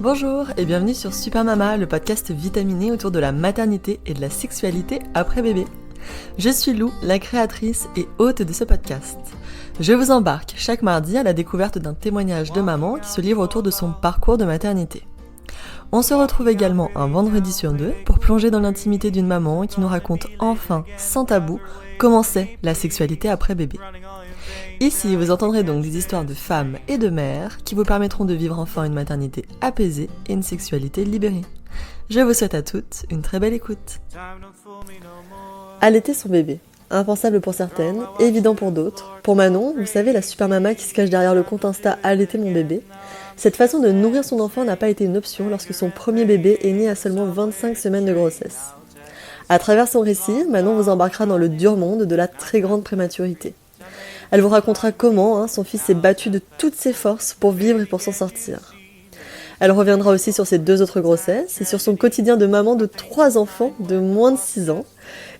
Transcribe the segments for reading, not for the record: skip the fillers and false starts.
Bonjour et bienvenue sur Super Mama, le podcast vitaminé autour de la maternité et de la sexualité après bébé. Je suis Lou, la créatrice et hôte de ce podcast. Je vous embarque chaque mardi à la découverte d'un témoignage de maman qui se livre autour de son parcours de maternité. On se retrouve également un vendredi sur deux pour plonger dans l'intimité d'une maman qui nous raconte enfin, sans tabou, comment c'est la sexualité après bébé. Ici, vous entendrez donc des histoires de femmes et de mères qui vous permettront de vivre enfin une maternité apaisée et une sexualité libérée. Je vous souhaite à toutes une très belle écoute. Allaiter son bébé. Impensable pour certaines, évident pour d'autres. Pour Manon, vous savez, la super mama qui se cache derrière le compte Insta Allaiter mon bébé, cette façon de nourrir son enfant n'a pas été une option lorsque son premier bébé est né à seulement 25 semaines de grossesse. À travers son récit, Manon vous embarquera dans le dur monde de la très grande prématurité. Elle vous racontera comment son fils s'est battu de toutes ses forces pour vivre et pour s'en sortir. Elle reviendra aussi sur ses 2 autres grossesses et sur son quotidien de maman de 3 enfants de moins de 6 ans.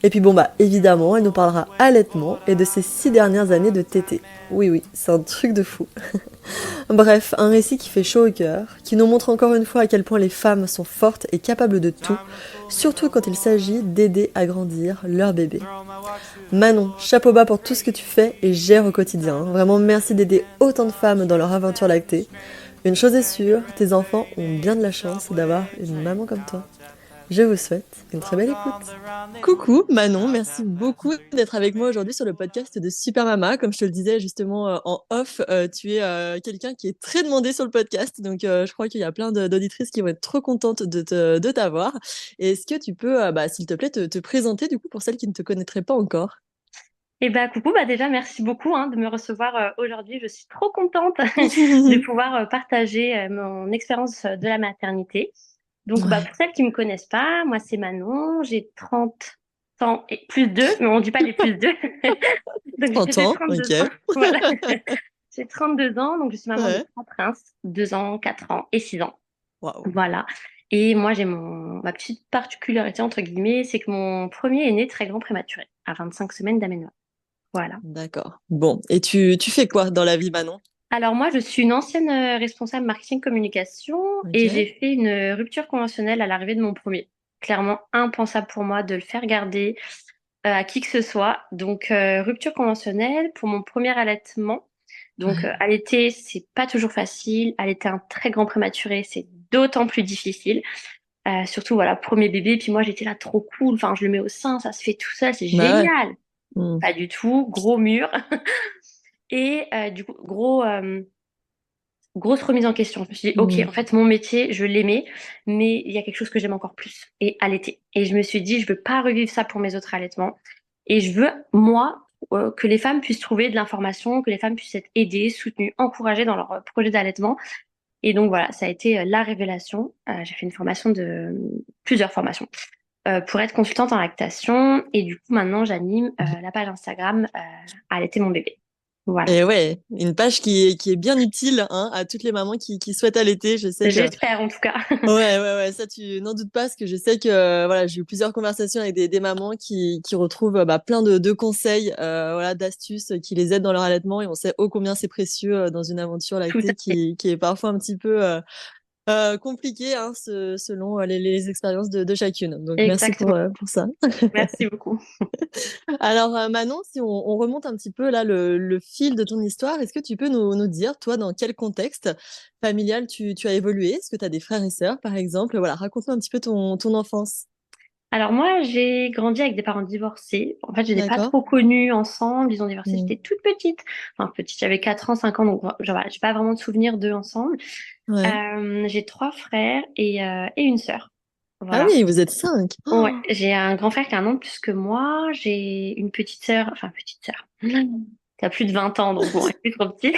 Et puis évidemment, elle nous parlera allaitement et de ses 6 dernières années de tétée. Oui, c'est un truc de fou. Bref, un récit qui fait chaud au cœur, qui nous montre encore une fois à quel point les femmes sont fortes et capables de tout, surtout quand il s'agit d'aider à grandir leur bébé. Manon, chapeau bas pour tout ce que tu fais et gères au quotidien. Vraiment merci d'aider autant de femmes dans leur aventure lactée. Une chose est sûre, tes enfants ont bien de la chance d'avoir une maman comme toi. Je vous souhaite une très belle écoute. Coucou Manon, merci beaucoup d'être avec moi aujourd'hui sur le podcast de Super Mama. Comme je te le disais justement en off, tu es quelqu'un qui est très demandé sur le podcast, donc je crois qu'il y a plein d'auditrices qui vont être trop contentes de t'avoir. Et est-ce que tu peux, s'il te plaît, te présenter du coup pour celles qui ne te connaîtraient pas encore? Coucou, déjà merci beaucoup de me recevoir aujourd'hui. Je suis trop contente de pouvoir partager mon expérience de la maternité. Ouais. Pour celles qui me connaissent pas, moi c'est Manon, j'ai 30 ans et plus 2, mais on dit pas les plus 2. Donc 30 j'ai ans, 32 ans. ok. Voilà. J'ai 32 ans, donc je suis maman de Ouais. 3 princes, 2 ans, 4 ans et 6 ans. Waouh. Voilà. Et moi j'ai ma petite particularité entre guillemets, c'est que mon premier est né très grand prématuré, à 25 semaines d'aménorrhée. Voilà. D'accord. Bon, et tu fais quoi dans la vie, Manon? Alors moi, je suis une ancienne responsable marketing communication et j'ai Ok. fait une rupture conventionnelle à l'arrivée de mon premier. Clairement impensable pour moi de le faire garder à qui que ce soit. Rupture conventionnelle pour mon premier allaitement. Ouais. Allaiter, c'est pas toujours facile. Allaiter un très grand prématuré, c'est d'autant plus difficile. Surtout, voilà, premier bébé. Puis moi, j'étais là trop cool. Enfin, je le mets au sein, ça se fait tout seul, c'est Bah ouais. génial. Hmm. Pas du tout, gros mur. Et du coup, grosse remise en question. Je me suis dit, ok, Hmm. en fait, mon métier, je l'aimais, mais il y a quelque chose que j'aime encore plus, et allaiter. Et je me suis dit, je veux pas revivre ça pour mes autres allaitements. Et je veux, moi, que les femmes puissent trouver de l'information, que les femmes puissent être aidées, soutenues, encouragées dans leur projet d'allaitement. Et donc voilà, ça a été la révélation. J'ai fait plusieurs formations, pour être consultante en lactation. Et du coup, maintenant, j'anime la page Instagram Allaiter mon bébé. Voilà. Et ouais, une page qui est bien utile à toutes les mamans qui souhaitent allaiter. Je sais que J'espère en tout cas. ouais, ça tu n'en doutes pas, parce que je sais que voilà, j'ai eu plusieurs conversations avec des mamans qui retrouvent plein de conseils, voilà, d'astuces qui les aident dans leur allaitement, et on sait ô combien c'est précieux dans une aventure Tout à lactée fait. qui est parfois un petit peu compliquée selon les expériences de chacune. Donc merci Exactement. pour ça. Merci beaucoup. Alors Manon, si on remonte un petit peu là le fil de ton histoire, est-ce que tu peux nous dire, toi, dans quel contexte familial tu as évolué? Est-ce que tu as des frères et sœurs, par exemple? Voilà, raconte-nous un petit peu ton enfance. Alors moi, j'ai grandi avec des parents divorcés. En fait, je les ai pas D'accord? trop connus ensemble. Ils ont divorcé, Mm. j'étais toute petite. Enfin, petite, j'avais 4 ans, 5 ans, donc voilà, j'ai pas vraiment de souvenirs d'eux ensemble. Ouais. J'ai 3 frères et une sœur. Ah Voilà. oui, vous êtes 5. Ouais, Oh, j'ai un grand frère qui a un an de plus que moi. J'ai une petite sœur, enfin petite sœur, qui a plus de 20 ans, donc bon, elle est plus trop petite.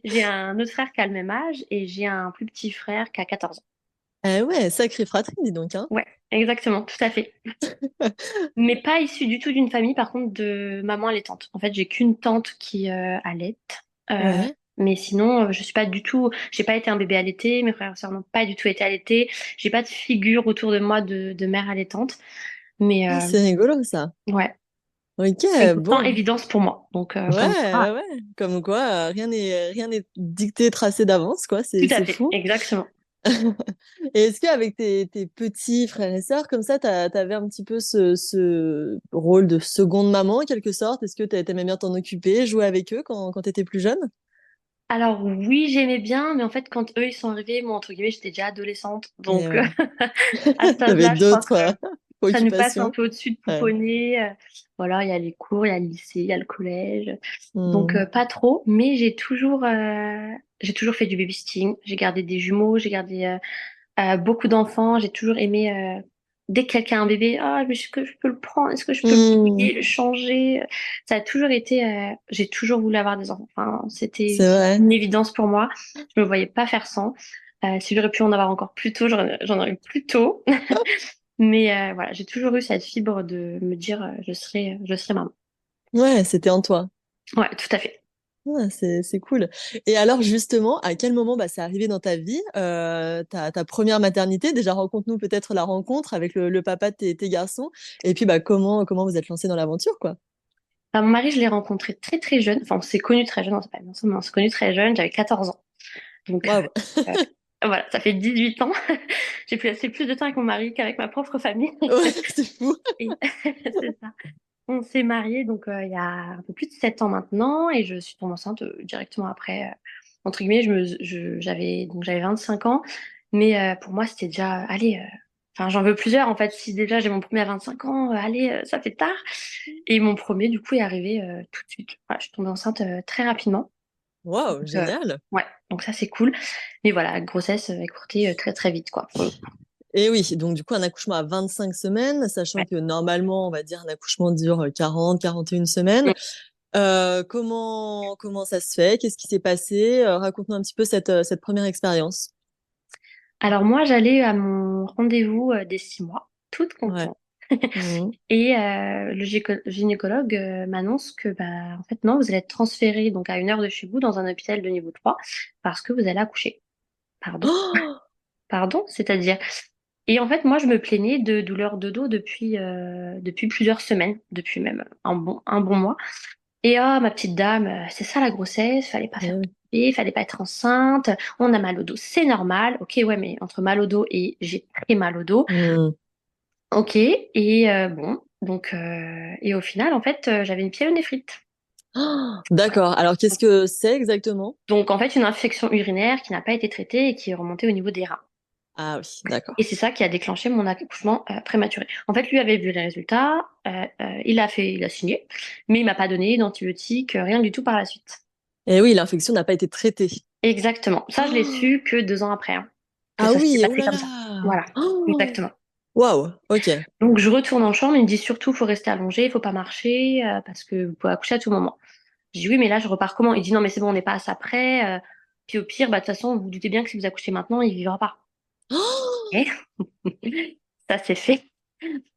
J'ai un autre frère qui a le même âge et j'ai un plus petit frère qui a 14 ans. ah ouais, sacrée fratrie, dis donc, hein. Ouais, exactement, tout à fait. Mais pas issu du tout d'une famille, par contre, de maman allaitante. En fait, j'ai qu'une tante qui allaite. Euh, Ouais. mais sinon, je suis pas du tout. J'ai pas été un bébé allaité. Mes frères et sœurs n'ont pas du tout été allaités. J'ai pas de figure autour de moi de mère allaitante. Mais Ah, c'est rigolo, ça. ouais, Ok, c'est pourtant bon. évidence pour moi. Ouais, Comme ça, ouais. Comme quoi, rien n'est dicté, tracé d'avance, quoi. tout C'est à c'est fait, fou. exactement. Et est-ce qu'avec tes petits frères et sœurs, comme ça, t'avais un petit peu ce rôle de seconde maman, en quelque sorte? Est-ce que t'aimais bien t'en occuper, jouer avec eux quand t'étais plus jeune? Alors oui, j'aimais bien, mais en fait, quand eux, ils sont arrivés, moi, entre guillemets, j'étais déjà adolescente. Et Donc, ouais. à cet T'avais âge-là, je pense d'autres que ça nous passe un occupations? peu au-dessus de Ouais. pouponner. Voilà, il y a les cours, il y a le lycée, il y a le collège. Donc, Hmm. pas trop, mais j'ai toujours fait du babysitting. J'ai gardé des jumeaux, j'ai gardé beaucoup d'enfants. J'ai toujours aimé, dès que quelqu'un a un bébé, ah, mais est-ce que je peux le prendre? Est-ce que je peux le Hmm. mouiller, le changer? Ça a toujours été, j'ai toujours voulu avoir des enfants. Enfin, c'était C'est vrai. une évidence pour moi. Je me voyais pas faire sans. Si j'aurais pu en avoir encore plus tôt, j'en aurais eu plus tôt. Mais voilà, j'ai toujours eu cette fibre de me dire, je serai maman. Ouais, c'était en toi. Ouais, tout à fait. Ouais, c'est cool. Et alors justement, à quel moment c'est arrivé dans ta vie, ta première maternité? Déjà, raconte-nous peut-être la rencontre avec le papa de tes garçons. Et puis comment vous êtes lancé dans l'aventure, quoi. Enfin, mon mari, je l'ai rencontré très très jeune. Enfin, on s'est connus très jeune, on s'est pas mis ensemble, mais on s'est connus très jeune. J'avais 14 ans. Donc, Waouh. euh, voilà, ça fait 18 ans. J'ai passé plus de temps avec mon mari qu'avec ma propre famille. Ouais, c'est fou. Et c'est ça. On s'est mariés donc il y a un peu plus de 7 ans maintenant et je suis tombée enceinte directement après. Entre guillemets, j'avais 25 ans, mais pour moi c'était déjà, allez, enfin j'en veux plusieurs en fait. Si déjà j'ai mon premier à 25 ans, allez, ça fait tard. Et mon premier du coup est arrivé tout de suite. Voilà, je suis tombée enceinte très rapidement. Waouh, Donc, génial. ouais, donc ça c'est cool. Mais voilà, la grossesse écourtée très très vite quoi. Pour le coup. Et oui, donc du coup, un accouchement à 25 semaines, sachant Ouais. que normalement, on va dire, un accouchement dure 40, 41 semaines. Comment ça se fait? Qu'est-ce qui s'est passé? Raconte-nous un petit peu cette première expérience. Alors moi j'allais à mon rendez-vous des 6 mois, toute Ouais. contente. Mhm. Et le gynécologue m'annonce que bah en fait non, vous allez être transféré donc à 1 heure de chez vous dans un hôpital de niveau 3 parce que vous allez accoucher. Pardon? Oh, Pardon? C'est-à-dire? Et en fait moi je me plaignais de douleurs de dos depuis plusieurs semaines, depuis même un bon mois. Et ah ma petite dame, c'est ça la grossesse, fallait pas eh faire de oui. bébé, fallait pas être enceinte, on a mal au dos, c'est normal. Ok ouais mais entre mal au dos et j'ai très mal au dos, Hmm. ok, et bon, donc, et au final, en fait, j'avais une pyélonéphrite. Oh, d'accord. Alors, qu'est-ce que c'est exactement? Donc, en fait, une infection urinaire qui n'a pas été traitée et qui est remontée au niveau des reins. Ah oui, Et d'accord. c'est ça qui a déclenché mon accouchement prématuré. En fait, lui avait vu les résultats, il a signé, mais il m'a pas donné d'antibiotiques, rien du tout par la suite. Et oui, l'infection n'a pas été traitée. Exactement. Ça, je l'ai Oh, su que 2 ans après, hein, que ah ça s'était oui, oh passé là comme ça. là. Voilà, Oh, exactement. waouh, ok. Donc, je retourne en chambre, il me dit surtout, faut rester allongé, il faut pas marcher, parce que vous pouvez accoucher à tout moment. Je dis oui, mais là, je repars comment? Il dit non, mais c'est bon, on n'est pas à ça près. Puis au pire, bah, de toute façon, vous vous doutez bien que si vous accouchez maintenant, il vivra pas. Oh, Et ça, c'est fait.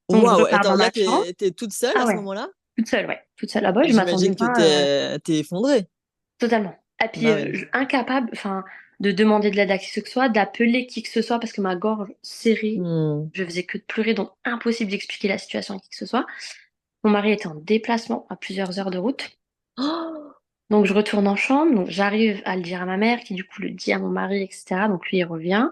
Donc, je waouh. repars Attends, dans là, ma chambre. t'es toute seule Ah à ce ouais, moment-là? toute seule, ouais. Toute seule là-bas, je m'attendais J'imagine que pas t'es effondrée. totalement. Et puis, Bah oui. incapable, enfin, de demander de l'aide à qui que ce soit, d'appeler qui que ce soit parce que ma gorge serrée, Hmm. je faisais que de pleurer, donc impossible d'expliquer la situation à qui que ce soit. Mon mari était en déplacement à plusieurs heures de route. Oh, Donc je retourne en chambre, donc j'arrive à le dire à ma mère qui du coup le dit à mon mari, etc. Donc lui il revient.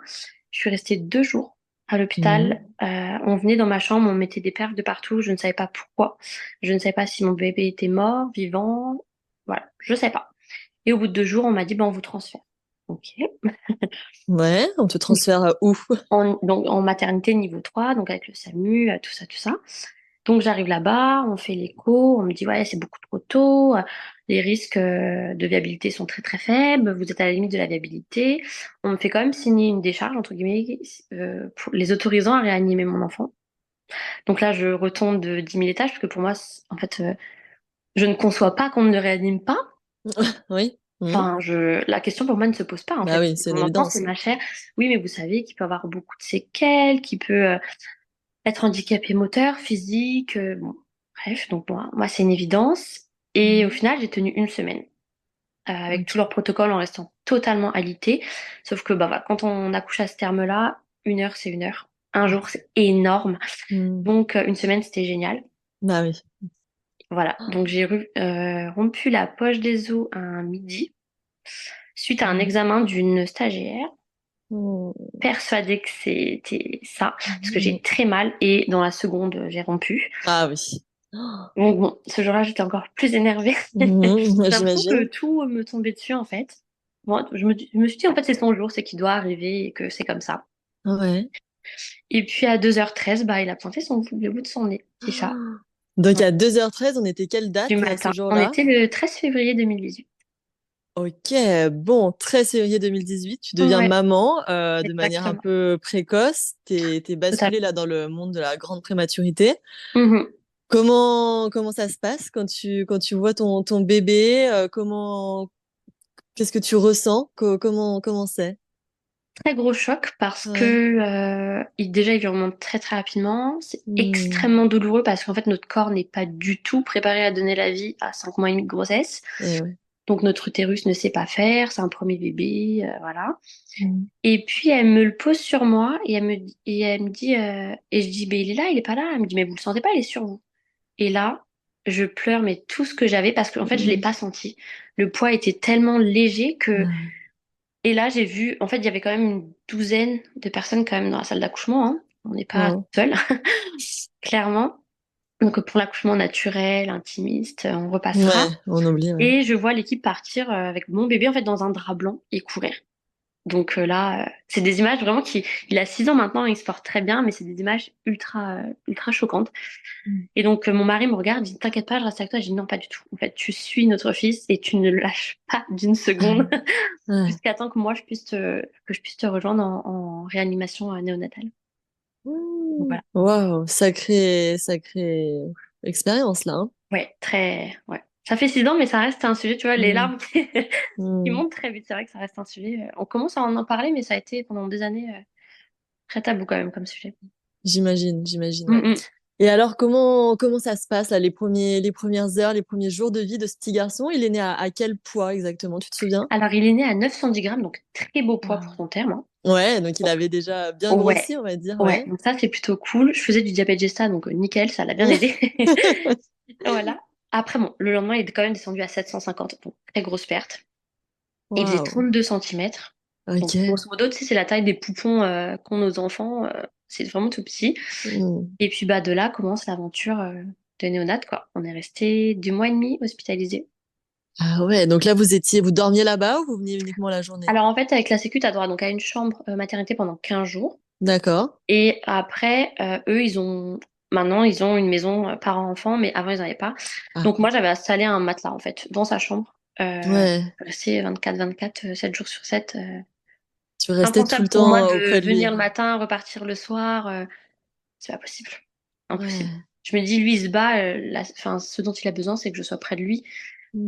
Je suis restée 2 jours à hmm. l'hôpital. On venait dans ma chambre, on mettait des perfs de partout. Je ne savais pas pourquoi. Je ne savais pas si mon bébé était mort, vivant. Voilà, je ne sais pas. Et au bout de 2 jours, on m'a dit, ben, on vous transfère. Ok. Ouais, on te transfère où? Donc en maternité niveau 3, donc avec le SAMU, tout ça, tout ça. Donc j'arrive là-bas, on fait l'écho, on me dit ouais c'est beaucoup trop tôt, les risques de viabilité sont très très faibles, vous êtes à la limite de la viabilité. On me fait quand même signer une décharge entre guillemets pour les autorisant à réanimer mon enfant. Donc là je retombe de 10 000 étages parce que pour moi en fait je ne conçois pas qu'on ne le réanime pas. Oui. Hmm. Enfin la question pour moi ne se pose pas en Bah fait. oui, C'est c'est une mon enfant, c'est évidence. ma chair. Oui mais vous savez qu'il peut avoir beaucoup de séquelles, qu'il peut être handicapé moteur, physique, bon, bref, donc moi c'est une évidence. Et au Mhm. final, j'ai tenu une semaine avec Ok. tout leur protocole en restant totalement alité. Sauf que bah, voilà, quand on accouche à ce terme-là, 1 heure c'est 1 heure. Un jour c'est énorme. Hmm. Donc une semaine c'était génial. Bah oui. Voilà, donc j'ai rompu la poche des os un midi suite à un Mhm. examen d'une stagiaire. Mm. Persuadée que c'était ça, parce que j'ai très mal et dans la seconde, j'ai rompu. Ah oui. Oh. Donc bon, ce jour-là, j'étais encore plus énervée. Mhm, J'ai l'impression que j'imagine. tout me tombait dessus en fait. Bon, je me suis dit en fait c'est son jour, c'est qu'il doit arriver et que c'est comme ça. Ouais. Et puis à 2h13, bah, il a pointé le bout de son nez, petit chat. Donc Ouais. à 2h13, on était quelle Du date ce matin. On jour-là? était le 13 février 2018. Ok, bon, 13 février 2018, tu deviens Ouais, maman de manière un exactement. peu précoce. T'es basculé Totalement. là dans le monde de la grande prématurité. Mhm. Comment ça se passe quand tu vois ton bébé? Qu'est-ce que tu ressens? Comment c'est? Très gros choc parce que Ouais. déjà il lui remonte très très rapidement. C'est Hmm. extrêmement douloureux parce qu'en fait notre corps n'est pas du tout préparé à donner la vie à 5 mois et demi de grossesse. Eh ouais. Donc notre utérus ne sait pas faire, c'est un premier bébé, voilà. Hmm. Et puis elle me le pose sur moi et elle me dit et je dis ben il est là, il est pas là. Elle me dit mais vous le sentez pas, il est sur vous. Et là je pleure mais tout ce que j'avais parce qu'en fait je l'ai Hmm. pas senti. Le poids était tellement léger que Ah. et là j'ai vu en fait il y avait quand même une douzaine de personnes quand même dans la salle d'accouchement. Hein. On n'est pas Wow. seul clairement. Donc pour l'accouchement naturel, intimiste, on Ouais, repassera. on oublie, ouais. Et je vois l'équipe partir avec mon bébé en fait dans un drap blanc et courir. Donc là, c'est des images vraiment qui... Il a 6 ans maintenant, il se porte très bien, mais c'est des images ultra choquantes. Hmm. Et donc mon mari me regarde, il dit, t'inquiète pas, je reste avec toi. Je dis non, pas du tout. En fait, tu suis notre fils et tu ne le lâches pas d'une seconde Ouais. jusqu'à temps que moi que je puisse te rejoindre en réanimation néonatale. Donc Hmm. voilà. Waouh, sacrée expérience là, hein. Ouais, très... Ouais. Ça fait 6 ans, mais ça reste un sujet, tu vois, les Hmm. larmes qui Hmm. montent très vite. C'est vrai que ça reste un sujet. On commence à en parler, mais ça a été pendant des années très tabou quand même comme sujet. J'imagine, Mm, ouais. mm. Et alors, comment ça se passe là, les premières heures, les premiers jours de vie de ce petit garçon? Il est né à quel poids exactement, tu te souviens? Alors, il est né à 910 grammes, donc très beau poids pour Waouh. son terme. Hein. Ouais, donc il avait déjà bien Ouais, grossi, on va dire, ouais, ouais. donc ça c'est plutôt cool. Je faisais du diabète gesta, donc nickel, ça l'a bien aidé. Voilà. Après, bon, le lendemain, il est quand même descendu à 750, donc très grosse perte. Et il faisait Waouh. 32 centimètres. Donc, Ok. grosso modo, tu sais, c'est la taille des poupons qu'ont nos enfants. C'est vraiment tout petit. Hmm. Et puis, bah, de là commence l'aventure de néonat, quoi. On est resté 2 mois et demi hospitalisés. Ah ouais, donc là vous dormiez là-bas ou vous veniez uniquement la journée? Alors, en fait, avec la Sécu, t'as droit donc à une chambre maternité pendant 15 jours. D'accord. Et après, eux, maintenant, ils ont une maison parents-enfants, mais avant, ils n'en avaient pas. Ah, Donc, moi, j'avais installé un matelas, en fait, dans sa chambre. ouais. Rester 24/24, 7 jours sur 7. Tu restais tout le Impensable pour moi temps de auprès de venir lui. le matin, repartir le soir. C'est pas possible. Impossible. Ouais. Je me dis, lui, il se bat. Enfin, ce dont il a besoin, c'est que je sois près de lui. Hmm.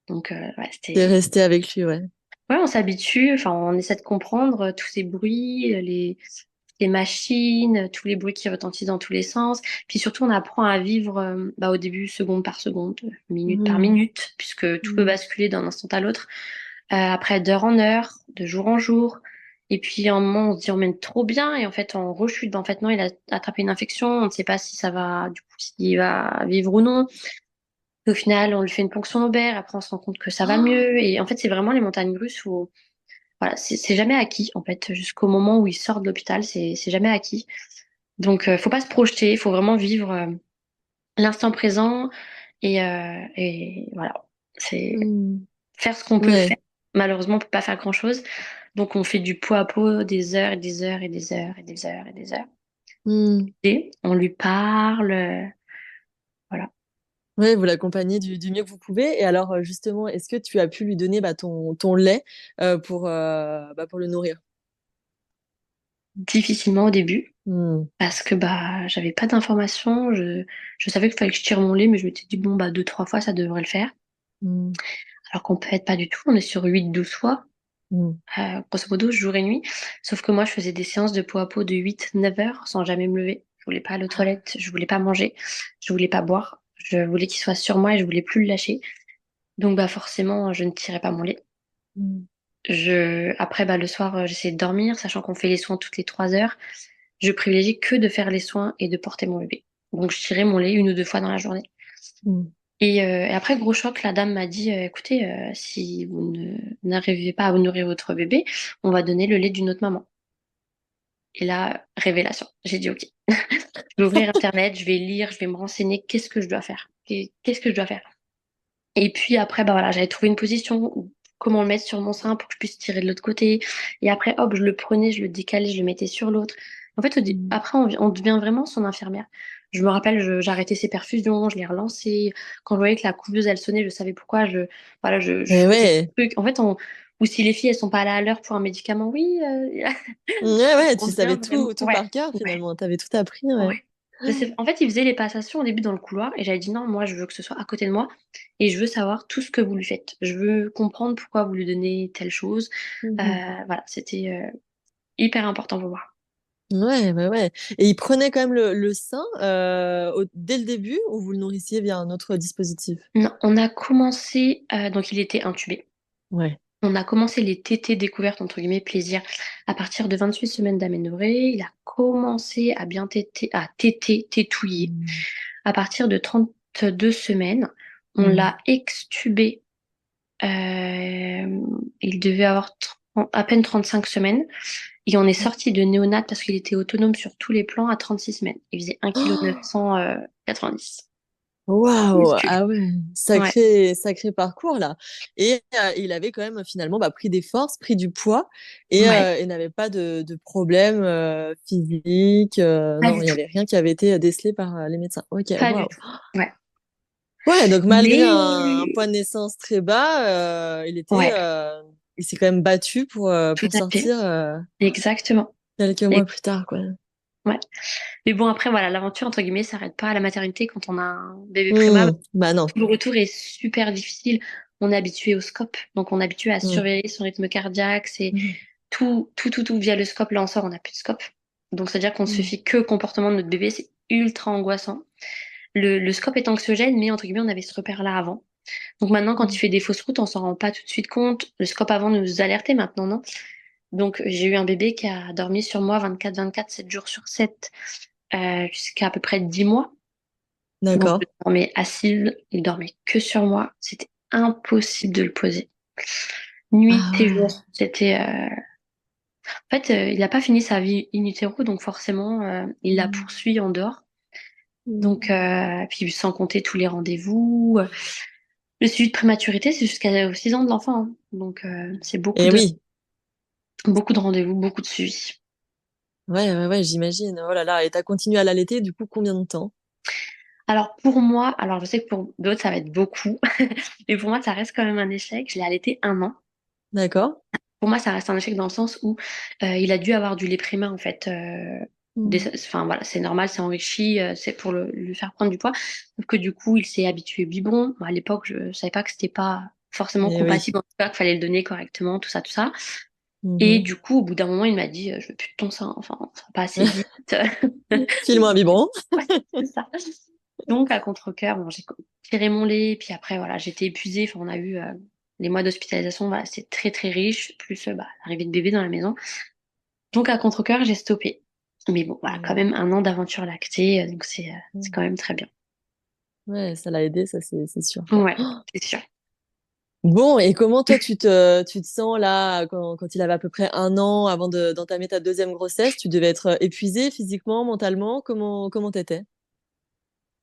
Donc, ouais, T'es c'était. resté avec lui, ouais. Ouais, on s'habitue. Enfin, on essaie de comprendre tous ces bruits, les machines, tous les bruits qui retentissent dans tous les sens. Puis surtout, on apprend à vivre bah, au début seconde par seconde, minute par Hmm. minute, puisque tout peut Hmm. basculer d'un instant à l'autre. Après, d'heure en heure, de jour en jour. Et puis, à un moment, on se dit, on mène trop bien. Et en fait, on rechute. Ben, en fait, non, il a attrapé une infection. On ne sait pas si ça va, du coup, s'il va vivre ou non. Et au final, on lui fait une ponction lobaire. Après, on se rend compte que ça va mieux. Et en fait, c'est vraiment les montagnes russes où voilà, c'est jamais acquis, en fait, jusqu'au moment où il sort de l'hôpital, c'est jamais acquis. Donc, faut pas se projeter, il faut vraiment vivre l'instant présent et voilà, c'est Hmm. faire ce qu'on peut faire. Ouais. Malheureusement, on peut pas faire grand-chose. Donc, on fait du pot à pot, des heures et des heures et des heures et des heures et des heures. Hmm. Et on lui parle, voilà. Ouais, vous l'accompagnez du mieux que vous pouvez. Et alors, justement, est-ce que tu as pu lui donner ton lait pour le nourrir? Difficilement au début, Hmm. parce que bah j'avais pas d'informations. Je savais qu'il fallait que je tire mon lait, mais je m'étais dit, bon, bah 2, 3 fois, ça devrait le faire. Hmm. Alors qu'on peut être pas du tout, on est sur 8, 12 fois, Hmm. grosso modo, jour et nuit. Sauf que moi, je faisais des séances de peau à peau de 8, 9 heures sans jamais me lever. Je voulais pas aller aux toilettes, je voulais pas manger, je voulais pas boire. Je voulais qu'il soit sur moi et je voulais plus le lâcher. Donc bah forcément, je ne tirais pas mon lait. Hmm. Après, bah, le soir, j'essayais de dormir, sachant qu'on fait les soins toutes les 3 heures. Je privilégiais que de faire les soins et de porter mon bébé. Donc je tirais mon lait 1 ou 2 fois dans la journée. Hmm. Et après, gros choc, la dame m'a dit, écoutez, si vous n'arrivez pas à nourrir votre bébé, on va donner le lait d'une autre maman. Et là, révélation. J'ai dit, OK, je vais ouvrir Internet, je vais lire, je vais me renseigner, qu'est-ce que je dois faire? Qu'est-ce que je dois faire? Et puis après, bah voilà, j'avais trouvé une position, comment le mettre sur mon sein pour que je puisse tirer de l'autre côté. Et après, hop, je le prenais, je le décalais, je le mettais sur l'autre. En fait, Mm. après, on devient vraiment son infirmière. Je me rappelle, j'arrêtais ses perfusions, je les relançais. Quand je voyais que la couveuse, elle sonnait, je savais pourquoi. Voilà, je Eh faisais ouais, des trucs. En fait, ou si les filles, elles sont pas allées à l'heure pour un médicament, oui, ouais, ouais, on tu devient savais vraiment. tout Ouais, par cœur ouais, finalement. T'avais tout appris, ouais. ouais. En fait, il faisait les passations au début dans le couloir et j'avais dit non, moi je veux que ce soit à côté de moi et je veux savoir tout ce que vous lui faites. Je veux comprendre pourquoi vous lui donnez telle chose. Mhm. Voilà, c'était hyper important pour moi. Ouais, ouais, ouais. Et il prenait quand même le sein dès le début ou vous le nourrissiez via un autre dispositif? Non, on a commencé, donc il était intubé. Ouais. On a commencé les tétées découvertes, entre guillemets, plaisir, à partir de 28 semaines d'aménorrhée. Il a commencé à bien tétouiller. Mm. À partir de 32 semaines, on Mm. l'a extubé. Il devait avoir à peine 35 semaines. Et on est sorti de néonat parce qu'il était autonome sur tous les plans à 36 semaines. Il faisait 1,990 kg. Waouh, Muscu. ah ouais, Ouais, sacré parcours là. Et il avait quand même finalement pris des forces, pris du poids ouais, et n'avait pas de problème physique. pas Non, du il n'y tout. avait rien qui avait été décelé par les médecins. Ok, Pas du waouh. tout. Ouais. Ouais, donc malgré un Mais, point de naissance très bas, ouais, il s'est quand même battu tout pour à fait. sortir Exactement. quelques Et, mois plus tard, quoi. ouais. Mais bon, après, voilà, l'aventure, entre guillemets, s'arrête pas à la maternité quand on a un bébé prémat. Bah non. Tout le retour est super difficile. On est habitué au scope, donc on est habitué à Hmm. surveiller son rythme cardiaque. C'est Hmm. tout via le scope. Là, on sort, on n'a plus de scope. Donc, c'est-à-dire qu'on se Hmm. fie que au comportement de notre bébé. C'est ultra angoissant. Le scope est anxiogène, mais entre guillemets, on avait ce repère-là avant. Donc maintenant, quand il fait des fausses routes, on s'en rend pas tout de suite compte. Le scope avant nous alertait, maintenant non. Donc j'ai eu un bébé qui a dormi sur moi 24/24, 7 jours sur 7, jusqu'à à peu près 10 mois. Donc je D'accord. dormais assise, il dormait que sur moi. C'était impossible de le poser. Nuit Ah et ouais. jour, c'était. En fait, il n'a pas fini sa vie in utero, donc forcément, il la Hmm. poursuit en dehors. Hmm. Donc, puis sans compter tous les rendez-vous. Le suivi de prématurité, c'est jusqu'à 6 ans de l'enfant, hein. Donc, c'est Et oui. beaucoup de rendez-vous, beaucoup de suivi. Ouais, ouais, ouais, j'imagine. Oh là là. Et t'as continué à l'allaiter, du coup, combien de temps? Alors, pour moi, alors je sais que pour d'autres, ça va être beaucoup, mais pour moi, ça reste quand même un échec. Je l'ai allaité 1 an. D'accord. Pour moi, ça reste un échec dans le sens où il a dû avoir du lait primaire, en fait. Hmm. Enfin, voilà, c'est normal, c'est enrichi, c'est pour lui faire prendre du poids. Sauf que du coup, il s'est habitué au biberon. Moi, à l'époque, je savais pas que c'était pas forcément Et oui. compatible, en tout cas, qu'il fallait le donner correctement, tout ça, tout ça. Et Mhm. du coup, au bout d'un moment, il m'a dit, je veux plus de ton sein, enfin, ça va pas assez vite. File-moi un biberon. Ouais, c'est ça. Donc, à contre-cœur, bon, j'ai tiré mon lait, puis après, voilà, j'étais épuisée. Enfin, on a eu les mois d'hospitalisation, voilà, c'est très, très riche, plus bah, l'arrivée de bébé dans la maison. Donc, à contre-cœur, j'ai stoppé. Mais bon, voilà, quand Hmm. même 1 an d'aventure lactée, donc c'est Hmm. quand même très bien. Ouais, ça l'a aidé, ça c'est sûr, quoi. Ouais, c'est sûr. Bon, et comment toi tu te sens là quand il avait à peu près 1 an avant d'entamer ta deuxième grossesse? Tu devais être épuisée physiquement, mentalement. Comment t'étais?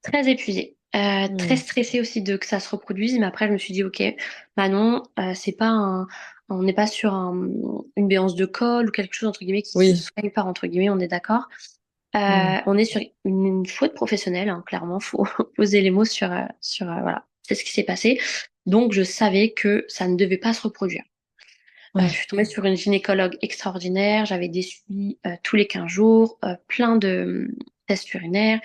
Très épuisée. Très Hmm. stressée aussi de que ça se reproduise, mais après je me suis dit ok, bah non, c'est pas on n'est pas sur une béance de col ou quelque chose entre guillemets qui se Oui. soigne par entre guillemets, on est d'accord. Hmm. On est sur une faute professionnelle, hein, clairement, faut poser les mots voilà, c'est ce qui s'est passé. Donc je savais que ça ne devait pas se reproduire. Je Ouais. suis tombée sur une gynécologue extraordinaire, j'avais des suivis tous les 15 jours, plein de tests urinaires.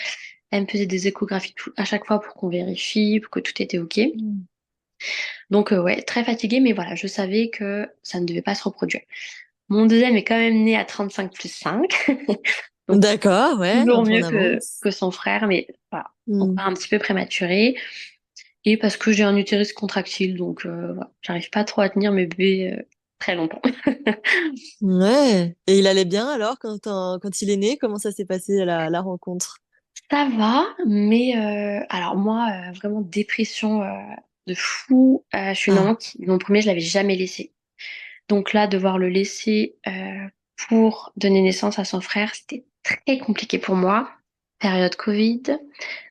Elle me faisait des échographies à chaque fois pour qu'on vérifie, pour que tout était OK. Hmm. Donc ouais, très fatiguée, mais voilà, je savais que ça ne devait pas se reproduire. Mon deuxième est quand même né à 35 plus 5, donc D'accord, ouais, un toujours peu en mieux avance. que son frère, mais voilà, Hmm. encore un petit peu prématuré. Et parce que j'ai un utérus contractile, donc voilà, j'arrive pas trop à tenir mes bébés très longtemps. Ouais. Et il allait bien alors quand il est né? Comment ça s'est passé la rencontre? Ça va, mais alors moi, vraiment dépression de fou. Je suis une maman Ah, qui, mon premier, je l'avais jamais laissé. Donc là, devoir le laisser pour donner naissance à son frère, c'était très compliqué pour moi. Période Covid,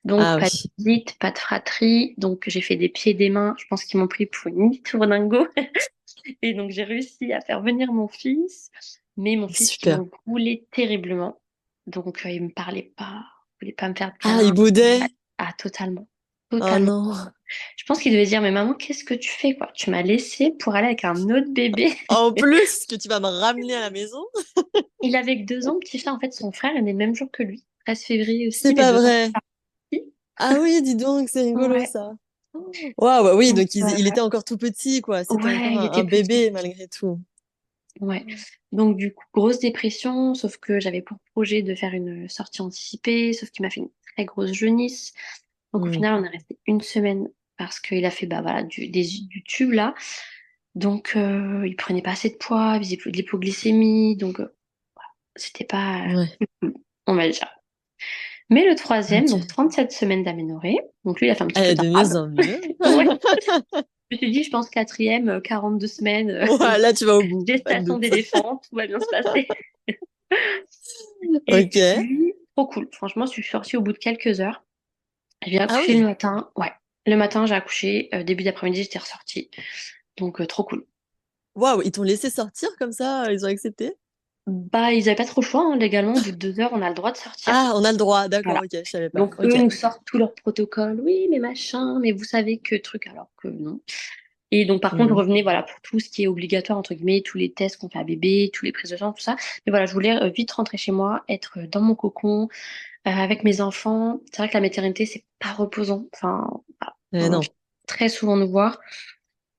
donc ah pas de oui, visite, pas de fratrie. Donc j'ai fait des pieds et des mains. Je pense qu'ils m'ont pris pour une tournango. Et donc j'ai réussi à faire venir mon fils, mais mon fils qui super. m'en voulait terriblement. Donc il me parlait pas, il voulait pas me faire de Ah, il câlins. boudait? Ah, totalement. Oh Totalement. non. Je pense qu'il devait dire, mais maman, qu'est-ce que tu fais, quoi? Tu m'as laissé pour aller avec un autre bébé. En plus que tu vas me ramener à la maison? Il avait que 2 ans, petit chat. En fait, son frère est né le même jour que lui. 13 février C'est aussi, mais pas 2 ans vrai. plus tard. Ah oui, dis donc, c'est rigolo Ouais. ça. Waouh, bah oui, Donc, donc il était encore tout petit, quoi. C'était encore ouais, il un était petit. bébé malgré tout. Ouais. Donc, du coup, grosse dépression, sauf que j'avais pour projet de faire une sortie anticipée, sauf qu'il m'a fait une très grosse jaunisse. Donc, au Hmm. final, on est resté une semaine parce qu'il a fait bah, voilà, du tube là. Donc, il prenait pas assez de poids, il faisait plus de l'hypoglycémie. Donc, c'était pas Ouais, on va dire. Mais le troisième, donc ok. 37 semaines d'aménorrhée. Donc, lui, il a fait un petit peu Eh, de mieux d'arabe. en mieux. Ouais. Je me suis dit, je pense quatrième, 42 semaines, Ouais, là, tu vas au bout, pas de gestation doute. d'éléphant, tout va bien se passer. Et Ok. puis, trop cool. Franchement, je suis sortie au bout de quelques heures. J'ai Ah accouché le oui. matin. Ouais. Le matin, j'ai accouché. Début d'après-midi, j'étais ressortie. Donc, trop cool. Waouh, ils t'ont laissé sortir comme ça, ils ont accepté? Bah, ils avaient pas trop le choix, hein. Légalement, au bout de 2 heures, on a le droit de sortir. Ah, on a le droit, d'accord, Voilà. ok, je savais pas. Donc, eux Ok. nous sortent tout leur protocole. Oui, mais machin, mais vous savez que truc, alors que non. Et donc, par contre, Hmm. revenez, voilà, pour tout ce qui est obligatoire, entre guillemets, tous les tests qu'on fait à bébé, tous les prises de sang, tout ça. Mais voilà, je voulais vite rentrer chez moi, être dans mon cocon, avec mes enfants. C'est vrai que la maternité, c'est pas reposant. Enfin, voilà, Eh on vient non. très souvent nous voir.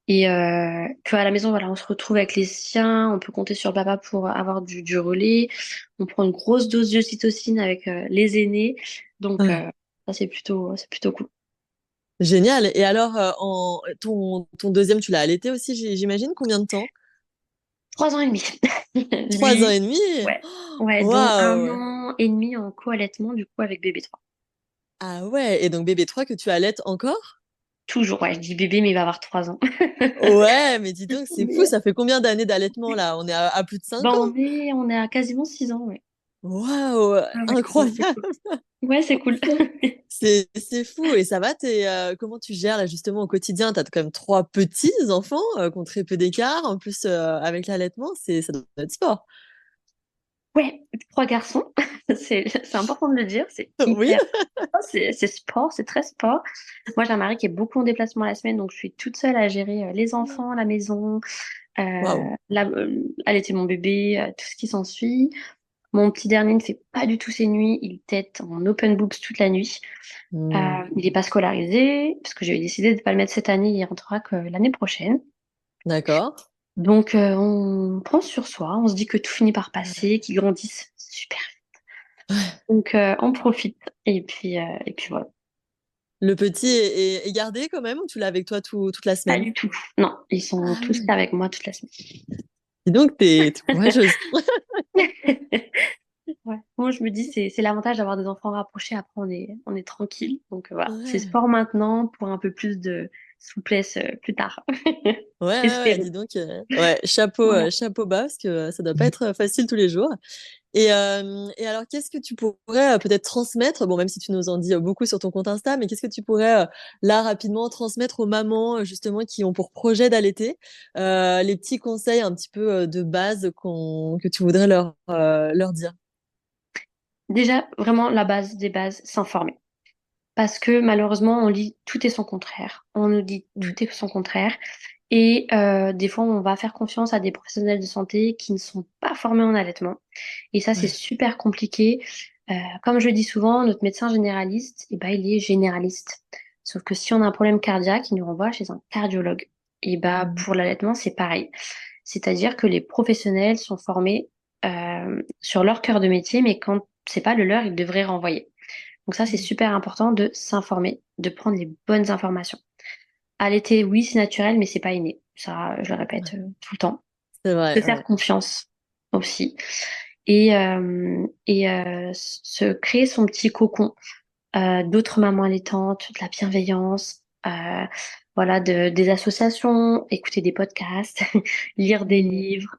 Et qu'à la maison, voilà, on se retrouve avec les siens, on peut compter sur le papa pour avoir du relais. On prend une grosse dose d'ocytocine avec les aînés. Donc, Ouais. ça, c'est plutôt cool. Génial. Et alors, ton deuxième, tu l'as allaité aussi, j'imagine, combien de temps? 3 ans et demi. 3 ans Lui, et demi? ouais. Ouais, dont un Waouh! an et demi en co-allaitement, du coup, avec bébé 3. Ah ouais, et donc bébé 3 que tu allaites encore? Toujours, ouais, je dis bébé, mais il va avoir 3 ans. Ouais, mais dis donc, c'est fou, Mais, ça fait combien d'années d'allaitement là? On est à plus de 5 ben, ans? on est à quasiment 6 ans, ouais. Waouh, Ah ouais, donc c'est incroyable! cool. Ouais, c'est cool. C'est fou. Et ça va, comment tu gères là justement au quotidien? T'as quand même trois petits enfants qui ont très peu d'écart. En plus, avec l'allaitement, ça doit être sport. Ouais, 3 garçons, c'est important de le dire, c'est Oui. hyper. C'est sport, c'est très sport. Moi, j'ai un mari qui est beaucoup en déplacement la semaine, donc je suis toute seule à gérer les enfants, la maison, Waouh. allaiter mon bébé, tout ce qui s'ensuit. Mon petit dernier ne fait pas du tout ses nuits, il tète en open boobs toute la nuit. Hmm. Il n'est pas scolarisé, parce que j'ai décidé de ne pas le mettre cette année, il rentrera que l'année prochaine. D'accord. Donc, on prend sur soi, on se dit que tout finit par passer, qu'ils grandissent super. Donc, on profite. Et puis voilà. Le petit est gardé quand même ou tu l'as avec toi toute la Pas semaine? du tout. Non, ils sont Ah tous ouais. avec moi toute la semaine. Dis donc, t'es courageuse. Ouais. Moi, je me dis, c'est l'avantage d'avoir des enfants rapprochés. Après, on est tranquille. Donc, voilà. C'est Ouais. sport maintenant pour un peu plus de souplesse plus tard. Ouais, ouais, ouais, Espérons. dis donc, ouais, chapeau, Voilà. chapeau bas, parce que ça doit pas être facile tous les jours. Et alors, qu'est-ce que tu pourrais peut-être transmettre, bon, même si tu nous en dis beaucoup sur ton compte Insta, mais qu'est-ce que tu pourrais là rapidement transmettre aux mamans justement qui ont pour projet d'allaiter, les petits conseils un petit peu de base que tu voudrais leur dire? Déjà, vraiment, la base des bases, s'informer. Parce que malheureusement, on lit tout et son contraire. On nous dit tout Mm. et son contraire. Et des fois, on va faire confiance à des professionnels de santé qui ne sont pas formés en allaitement. Et ça, c'est Ouais. super compliqué. Comme je le dis souvent, notre médecin généraliste, eh ben, il est généraliste. Sauf que si on a un problème cardiaque, il nous renvoie chez un cardiologue. Et bah, Mm. pour l'allaitement, c'est pareil. C'est-à-dire que les professionnels sont formés sur leur cœur de métier, mais quand c'est pas le leur, ils devraient renvoyer. Donc ça, c'est super important de s'informer, de prendre les bonnes informations. Allaiter, oui, c'est naturel, mais c'est pas inné. Ça, je le répète Ouais. tout le temps. C'est Se vrai, faire ouais. confiance aussi. Et se créer son petit cocon. d'autres mamans allaitantes, de la bienveillance, voilà, des associations, écouter des podcasts, lire des Mm. livres,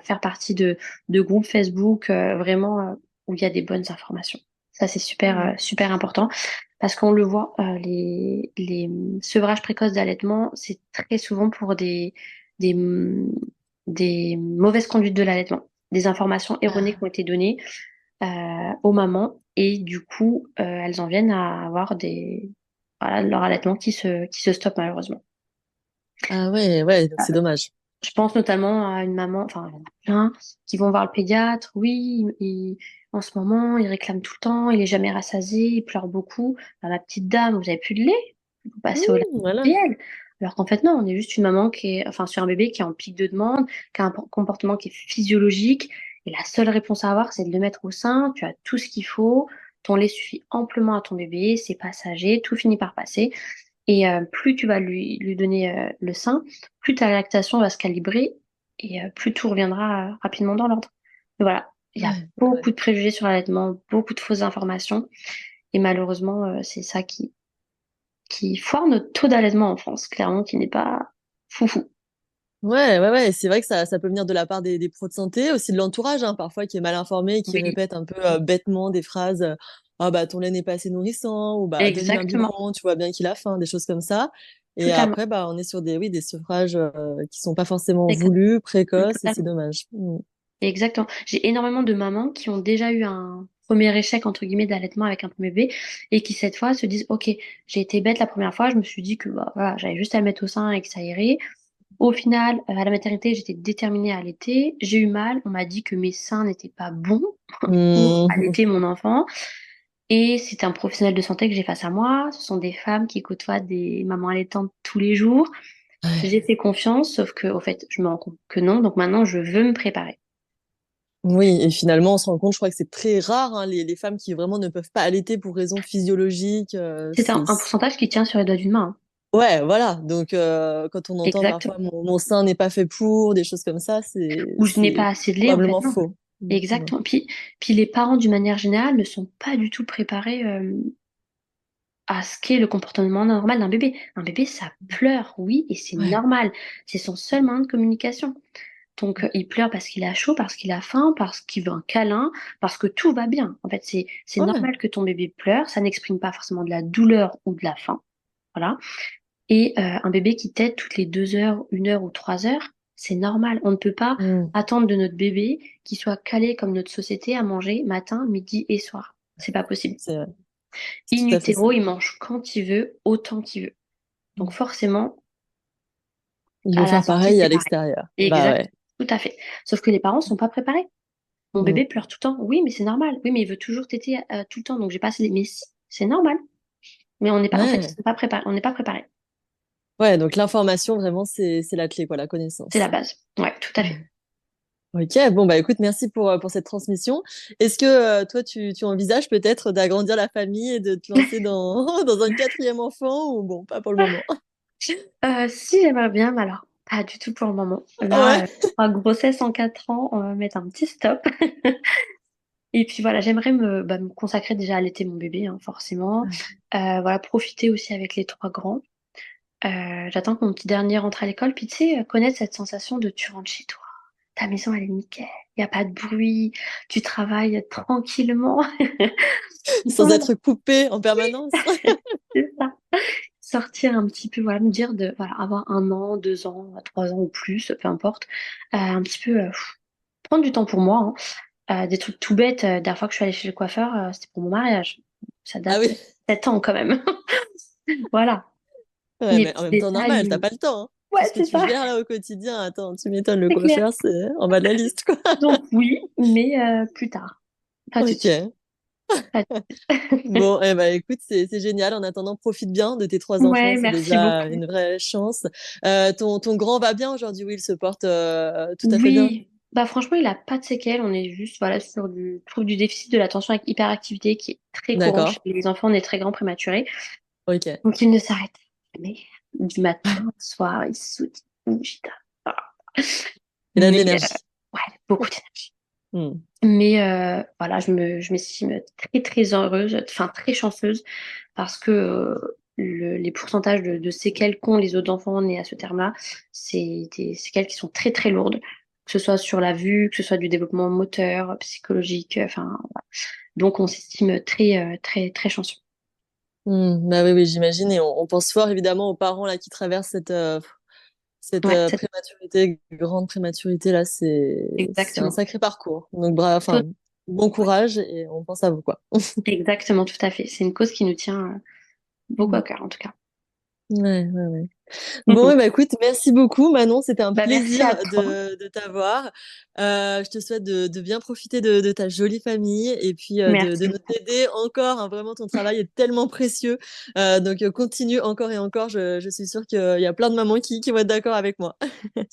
faire partie de groupes Facebook, vraiment où il y a des bonnes informations. Ça, c'est super, Mm. super important parce qu'on le voit, les sevrages précoces d'allaitement, c'est très souvent pour des, des mauvaises conduites de l'allaitement. Des informations erronées qui Ah, ont été données aux mamans et du coup, elles en viennent à avoir voilà, leur allaitement qui se stoppe malheureusement. ah ouais, ouais, donc Euh, c'est dommage. Je pense notamment à une maman, enfin, il y en a plein qui vont voir le pédiatre. Oui, en ce moment, il réclame tout le temps, il est jamais rassasié, il pleure beaucoup. Bah, ma petite dame, vous avez plus de lait? Vous passez au lait Voilà. artificiel. Alors qu'en fait, non, on est juste une maman qui est, enfin, sur un bébé qui est en pic de demande, qui a un comportement qui est physiologique. Et la seule réponse à avoir, c'est de le mettre au sein. Tu as tout ce qu'il faut. Ton lait suffit amplement à ton bébé. C'est passager. Tout finit par passer. Et plus tu vas lui donner le sein, plus ta lactation va se calibrer et plus tout reviendra rapidement dans l'ordre. Mais voilà, il y a Ouais, beaucoup ouais. de préjugés sur l'allaitement, beaucoup de fausses informations. Et malheureusement, c'est ça qui foire notre taux d'allaitement en France, clairement, qui n'est pas foufou. Ouais, ouais, ouais, c'est vrai que ça peut venir de la part des pros de santé, aussi de l'entourage, hein, parfois qui est mal informé, qui Oui, répète un peu bêtement des phrases, ah bah ton lait n'est pas assez nourrissant, ou bah donne-lui un exactement, biberon, tu vois bien qu'il a faim, des choses comme ça. Et totalement. après, bah on est sur oui, des sevrages qui sont pas forcément Ex- voulus, précoces, et c'est Totalement. dommage. Mm. Exactement. J'ai énormément de mamans qui ont déjà eu un premier échec, entre guillemets, d'allaitement avec un premier bébé et qui, cette fois, se disent, OK, j'ai été bête la première fois, je me suis dit que bah, voilà, j'avais juste à le mettre au sein et que ça irait. Au final, à la maternité, j'étais déterminée à allaiter. J'ai eu mal, on m'a dit que mes seins n'étaient pas bons pour Mm. allaiter mon enfant. Et c'est un professionnel de santé que j'ai face à moi. Ce sont des femmes qui côtoient des mamans allaitantes tous les jours. J'ai Ouais. fait confiance, sauf que, au fait, je me rends compte que non. Donc maintenant, je veux me préparer. Oui, et finalement, on se rend compte, je crois que c'est très rare, hein, les femmes qui vraiment ne peuvent pas allaiter pour raisons physiologiques. C'est un pourcentage qui tient sur les doigts d'une main, hein. Ouais, voilà. Donc, quand on entend parfois Exactement. mon sein n'est pas fait pour, des choses comme ça, Ou je n'ai c'est pas assez de lait, en fait, probablement non. faux. Exactement. Exactement. Puis les parents, d'une manière générale, ne sont pas du tout préparés à ce qu'est le comportement normal d'un bébé. Un bébé, ça pleure, oui, et c'est Ouais, normal. C'est son seul moyen de communication. Donc, il pleure parce qu'il a chaud, parce qu'il a faim, parce qu'il veut un câlin, parce que tout va bien. En fait, c'est ouais. normal que ton bébé pleure. Ça n'exprime pas forcément de la douleur ou de la faim. Voilà. Et un bébé qui tète toutes les 2 heures, 1 heure ou 3 heures, c'est normal. On ne peut pas Mm. attendre de notre bébé qu'il soit calé comme notre société à manger matin, midi et soir. C'est pas possible. C'est vrai. C'est In tout à fait ça. utero, il mange quand il veut, autant qu'il veut. Donc Mm. forcément, Il veut à la faire sortie, pareil à c'est pareil. l'extérieur. Bah Exact, ouais. tout à fait. Sauf que les parents sont pas préparés. Mon Mm. bébé pleure tout le temps. Oui, mais c'est normal. Oui, mais il veut toujours téter tout le temps, donc j'ai pas assez de... Mais si, c'est normal. Mais on n'est pas, en fait, ils Ouais. sont pas préparés. On n'est pas préparés. Ouais, donc l'information, vraiment, c'est la clé, quoi, la C'est la connaissance. base. Ouais, tout à fait. Ok, bon, bah écoute, merci pour cette transmission. Est-ce que toi, tu envisages peut-être d'agrandir la famille et de te lancer dans un quatrième enfant ou bon, pas pour le moment? Si j'aimerais bien, mais alors pas du tout pour le moment. Là, Ouais. en grossesse en 4 ans, on va mettre un petit stop. Et puis voilà, j'aimerais me consacrer déjà à allaiter mon bébé, hein, forcément. Voilà, profiter aussi avec les trois grands. J'attends que mon petit dernier rentre à l'école, puis tu sais, connaître cette sensation de tu rentres chez toi. Ta maison, elle est nickel. Il n'y a pas de bruit. Tu travailles tranquillement. Sans Voilà, être coupé en permanence. c'est ça. Sortir un petit peu, voilà, me dire de voilà, avoir 1 an, 2 ans, 3 ans ou plus, peu importe. Un petit peu prendre du temps pour moi, hein. Des trucs tout bêtes. Dernière fois que je suis allée chez le coiffeur, c'était pour mon mariage. Ça Ah date oui. de 7 ans quand même. Voilà. Ouais, Les mais en petits même temps, détails normal, t'as mimi. pas le temps, hein. Tout Ouais, ce que c'est tu ça. gères là au quotidien, attends, tu m'étonnes, le C'est clair. coiffeur, c'est en bas de la liste, quoi. Donc oui, mais plus tard. Pas tout de suite. Ok. Pas tout de suite. Bon, eh ben, écoute, c'est génial. En attendant, profite bien de tes trois enfants, Ouais, c'est merci déjà beaucoup. une vraie chance. Ton grand va bien aujourd'hui, oui, il se porte tout à fait bien. Oui, bah franchement, il a pas de séquelles. On est juste voilà sur du trouble du déficit de l'attention avec hyperactivité qui est très courant chez D'accord. les enfants nés très grands prématurés. Ok. Donc il ne s'arrête jamais. Du matin au soir, il saute, il bouge, il tape. Voilà. Il a de Mais l'énergie. ouais, beaucoup d'énergie. Mmh. Mais voilà, je m'estime très très heureuse, enfin très chanceuse, parce que les pourcentages de séquelles qu'ont les autres enfants nés à ce terme-là, c'est des séquelles qui sont très très lourdes, que ce soit sur la vue, que ce soit du développement moteur, psychologique, enfin voilà. Donc on s'estime très très très chanceux. Bah oui, oui, j'imagine. Et on pense fort évidemment aux parents là qui traversent cette Ouais, prématurité, grande prématurité là. C'est un exactement. sacré parcours. Donc bravo, Tout- enfin, bon ouais, courage et on pense à vous quoi. exactement, tout à fait. C'est une cause qui nous tient beaucoup Mm. à cœur en tout cas. Ouais, ouais, ouais. Bon, bah écoute, merci beaucoup, Manon. C'était un Bah, merci plaisir à toi. de t'avoir. Je te souhaite de bien profiter de ta jolie famille et puis de Merci nous beaucoup. aider encore, hein. Vraiment, ton travail est tellement précieux. Donc, continue encore et encore. Je suis sûre qu'il y a plein de mamans qui vont être d'accord avec moi.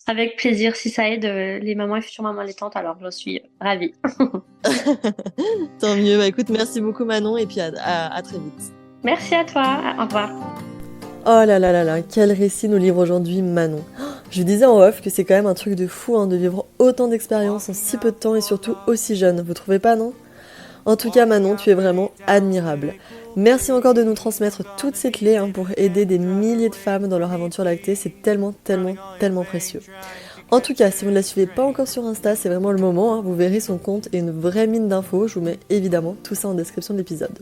Avec plaisir, si ça aide les mamans et futures mamans allaitantes, alors je suis ravie. Tant mieux. Bah écoute, merci beaucoup, Manon, et puis à très vite. Merci à toi, au revoir. Oh là là là là, quel récit nous livre aujourd'hui Manon. Je disais en off que c'est quand même un truc de fou hein, de vivre autant d'expériences en si peu de temps et surtout aussi jeune. Vous trouvez pas, non? En tout cas, Manon, tu es vraiment admirable. Merci encore de nous transmettre toutes ces clés hein, pour aider des milliers de femmes dans leur aventure lactée. C'est tellement, tellement, tellement précieux. En tout cas, si vous ne la suivez pas encore sur Insta, c'est vraiment le moment. Hein. Vous verrez son compte et une vraie mine d'infos. Je vous mets évidemment tout ça en description de l'épisode.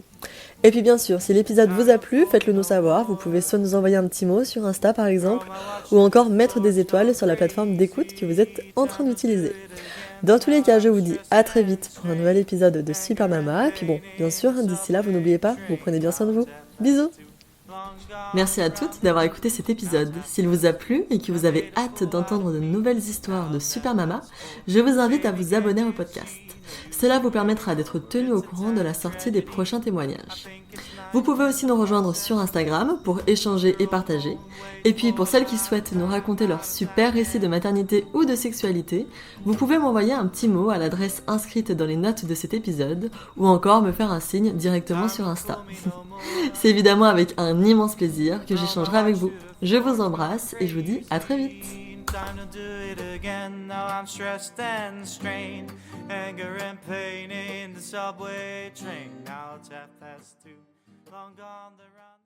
Et puis bien sûr, si l'épisode vous a plu, faites-le nous savoir. Vous pouvez soit nous envoyer un petit mot sur Insta par exemple, ou encore mettre des étoiles sur la plateforme d'écoute que vous êtes en train d'utiliser. Dans tous les cas, je vous dis à très vite pour un nouvel épisode de Super Mama. Et puis bon, bien sûr, d'ici là, vous n'oubliez pas, vous prenez bien soin de vous. Bisous. Merci à toutes d'avoir écouté cet épisode. S'il vous a plu et que vous avez hâte d'entendre de nouvelles histoires de Super Mama, je vous invite à vous abonner au podcast. Cela vous permettra d'être tenu au courant de la sortie des prochains témoignages. Vous pouvez aussi nous rejoindre sur Instagram pour échanger et partager. Et puis pour celles qui souhaitent nous raconter leur super récit de maternité ou de sexualité, vous pouvez m'envoyer un petit mot à l'adresse inscrite dans les notes de cet épisode ou encore me faire un signe directement sur Insta. C'est évidemment avec un immense plaisir que j'échangerai avec vous. Je vous embrasse et je vous dis à très vite. Time to do it again. Now I'm stressed and strained. Anger and pain in the subway train. Now it's 2:30. Long gone the round.